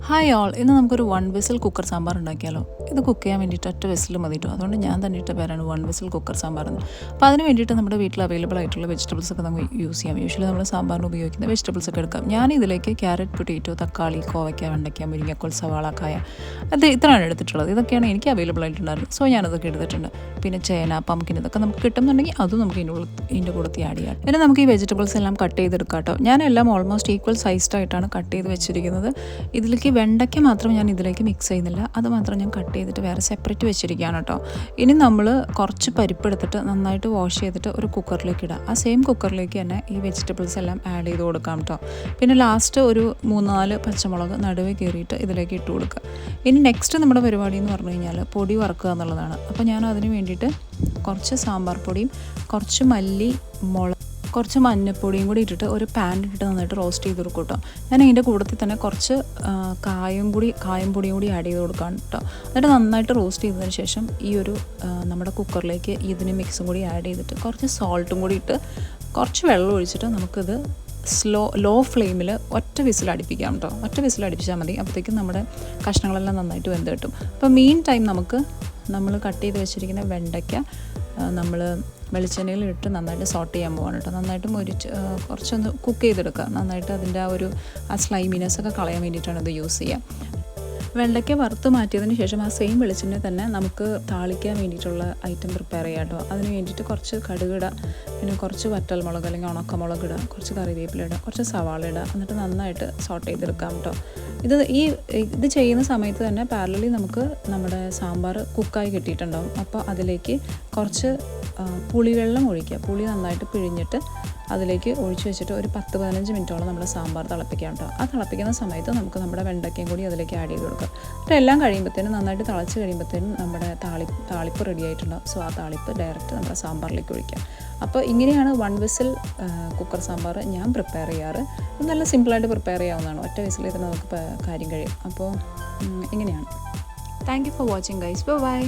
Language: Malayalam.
ഹായ് ഓൾ, ഇന്ന് നമുക്കൊരു 1 വിസിൽ കുക്കർ സാമ്പാർ ഉണ്ടാക്കിയാലോ. ഇത് കുക്ക് ചെയ്യാൻ വേണ്ടിയിട്ട് ഒറ്റ വിസിൽ മതി കേട്ടോ. അതുകൊണ്ട് ഞാൻ തന്നെ ഇട്ട പേരാണ് 1 വിസിൽ കുക്കർ സാമ്പാർ എന്ന്. അപ്പോൾ അതിന് വേണ്ടിയിട്ട് നമ്മുടെ വീട്ടിൽ അവൈലബിൾ ആയിട്ടുള്ള വെജിറ്റബിൾസ് ഒക്കെ നമുക്ക് യൂസ് ചെയ്യാം. യൂഷ്വലി നമ്മൾ സാമ്പാറിന് ഉപയോഗിക്കുന്ന വെജിറ്റബിൾസ് ഒക്കെ എടുക്കാം. ഞാൻ ഇതിലേക്ക് ക്യാരറ്റ്, പൊട്ടേറ്റോ, തക്കാളി, കോവയ്ക്ക, വെണ്ടയ്ക്ക, മുരിങ്ങക്കോൽ, സവാള, കായ, അത് ഇത്രയാണ് എടുത്തിട്ടുള്ളത്. ഇതൊക്കെയാണ് എനിക്ക് അവൈലബിൾ ആയിട്ടുണ്ടായിരുന്നത്. സോ ഞാനതൊക്കെ എടുത്തിട്ടുണ്ട്. പിന്നെ ചേന, പംകിൻ, ഇതൊക്കെ നമുക്ക് കിട്ടുന്നുണ്ടെങ്കിൽ അതും നമുക്ക് ഇതിൻ്റെ കൂടത്തിൽ ആഡ് ചെയ്യാം. പിന്നെ നമുക്ക് ഈ വെജിറ്റബിൾസ് എല്ലാം കട്ട് ചെയ്തെടുക്കാം കേട്ടോ. ഞാനെല്ലാം ഓൾമോസ്റ്റ് ഈക്വൽ സൈസ്ഡ് ആയിട്ടാണ് കട്ട് ചെയ്ത് വെച്ചിരിക്കുന്നത്. ഇതിലേക്ക് വെണ്ടയ്ക്ക മാത്രം ഞാൻ ഇതിലേക്ക് മിക്സ് ചെയ്യുന്നില്ല, അത് മാത്രം ഞാൻ കട്ട് ചെയ്തിട്ട് വേറെ സെപ്പറേറ്റ് വെച്ചിരിക്കുകയാണ് കേട്ടോ. ഇനി നമ്മൾ കുറച്ച് പരിപ്പ് എടുത്തിട്ട് നന്നായിട്ട് വാഷ് ചെയ്തിട്ട് ഒരു കുക്കറിലേക്ക് ഇടാം. ആ സെയിം കുക്കറിലേക്ക് തന്നെ ഈ വെജിറ്റബിൾസ് എല്ലാം ആഡ് ചെയ്ത് കൊടുക്കാം കേട്ടോ. പിന്നെ ലാസ്റ്റ് ഒരു 3-4 പച്ചമുളക് നടുവേ കീറിയിട്ട് ഇതിലേക്ക് ഇട്ട് കൊടുക്കുക. ഇനി നെക്സ്റ്റ് നമ്മുടെ പരിപാടി എന്ന് പറഞ്ഞു കഴിഞ്ഞാൽ പൊടി വറുക്കുക എന്നുള്ളതാണ്. അപ്പോൾ ഞാൻ അതിന് വേണ്ടിയിട്ട് കുറച്ച് സാമ്പാർ പൊടിയും കുറച്ച് മല്ലി, മുളക്, കുറച്ച് മഞ്ഞൾപ്പൊടിയും കൂടി ഇട്ടിട്ട് ഒരു പാൻ ഇട്ടിട്ട് നന്നായിട്ട് റോസ്റ്റ് ചെയ്ത് കൊടുക്കും കേട്ടോ. ഞാൻ ഇതിൻ്റെ കൂട്ടത്തിൽ തന്നെ കുറച്ച് കായം പൊടിയും കൂടി ആഡ് ചെയ്ത് കൊടുക്കാം കേട്ടോ. എന്നിട്ട് നന്നായിട്ട് റോസ്റ്റ് ചെയ്തതിന് ശേഷം ഈ ഒരു നമ്മുടെ കുക്കറിലേക്ക് ഇതിന് മിക്സും കൂടി ആഡ് ചെയ്തിട്ട് കുറച്ച് സോൾട്ടും കൂടി ഇട്ട് കുറച്ച് വെള്ളം ഒഴിച്ചിട്ട് നമുക്കിത് ലോ ഫ്ലെയിമിൽ ഒറ്റ വിസിൽ അടുപ്പിക്കാം കേട്ടോ. ഒറ്റ വിസിൽ അടുപ്പിച്ചാൽ മതി. അപ്പോഴത്തേക്കും നമ്മുടെ കഷ്ണങ്ങളെല്ലാം നന്നായിട്ട് വെന്ത് കിട്ടും. അപ്പോൾ മീൻ ടൈം നമ്മൾ കട്ട് ചെയ്ത് വെച്ചിരിക്കുന്ന വെണ്ടയ്ക്ക നമ്മൾ വെളിച്ചെണ്ണയിൽ ഇട്ട് നന്നായിട്ട് സോട്ട് ചെയ്യാൻ പോവാണ് കേട്ടോ. നന്നായിട്ട് കുറച്ചൊന്ന് കുക്ക് ചെയ്തെടുക്കുക. നന്നായിട്ട് അതിൻ്റെ ആ സ്ലൈമിനെസ് ഒക്കെ കളയാൻ വേണ്ടിയിട്ടാണ് ഇത് യൂസ് ചെയ്യുക. വെണ്ടയ്ക്ക വറുത്ത് മാറ്റിയതിന് ശേഷം ആ സെയിം വെളിച്ചെണ്ണ തന്നെ നമുക്ക് താളിക്കാൻ വേണ്ടിയിട്ടുള്ള ഐറ്റം പ്രിപ്പയർ ചെയ്യാം കേട്ടോ. അതിന് വേണ്ടിയിട്ട് കുറച്ച് കടുകിടുക, പിന്നെ കുറച്ച് വറ്റൽമുളക് അല്ലെങ്കിൽ ഉണക്കമുളക് ഇടുക, കുറച്ച് കറിവേപ്പില ഇടുക, കുറച്ച് സവാള ഇടുക. എന്നിട്ട് നന്നായിട്ട് സോട്ട് ചെയ്തെടുക്കാം കേട്ടോ. ഇത് ചെയ്യുന്ന സമയത്ത് തന്നെ പാരലലി നമുക്ക് നമ്മുടെ സാമ്പാർ കുക്കായി കിട്ടിയിട്ടുണ്ടാവും. അപ്പോൾ അതിലേക്ക് കുറച്ച് പുളിവെള്ളം ഒഴിക്കുക. പുളി നന്നായിട്ട് പിഴിഞ്ഞിട്ട് അതിലേക്ക് ഒഴിച്ച് വെച്ചിട്ട് ഒരു 10-15 മിനിറ്റോളം നമ്മുടെ സാമ്പാർ തിളപ്പിക്കാം കേട്ടോ. ആ തിളപ്പിക്കുന്ന സമയത്ത് നമുക്ക് നമ്മുടെ വെണ്ടയ്ക്കയും കൂടി അതിലേക്ക് ആഡ് ചെയ്ത് കൊടുക്കുക. എന്നിട്ട് എല്ലാം കഴിയുമ്പോഴത്തേനും നന്നായിട്ട് തിളച്ച് കഴിയുമ്പോഴത്തേനും നമ്മുടെ താളിപ്പ് റെഡി ആയിട്ടുണ്ടാവും. സോ ആ താളിപ്പ് ഡയറക്റ്റ് നമ്മുടെ സാമ്പാറിലേക്ക് ഒഴിക്കാം. അപ്പോൾ ഇങ്ങനെയാണ് 1 വിസിൽ കുക്കർ സാമ്പാർ ഞാൻ പ്രിപ്പയർ ചെയ്യാറ്. നല്ല സിമ്പിളായിട്ട് പ്രിപ്പയർ ചെയ്യാവുന്നതാണ്. ഒറ്റ വിസിൽ തന്നെ നമുക്ക് കാര്യം കഴിയും. അപ്പോൾ ഇങ്ങനെയാണ്. Thank you for watching guys. By.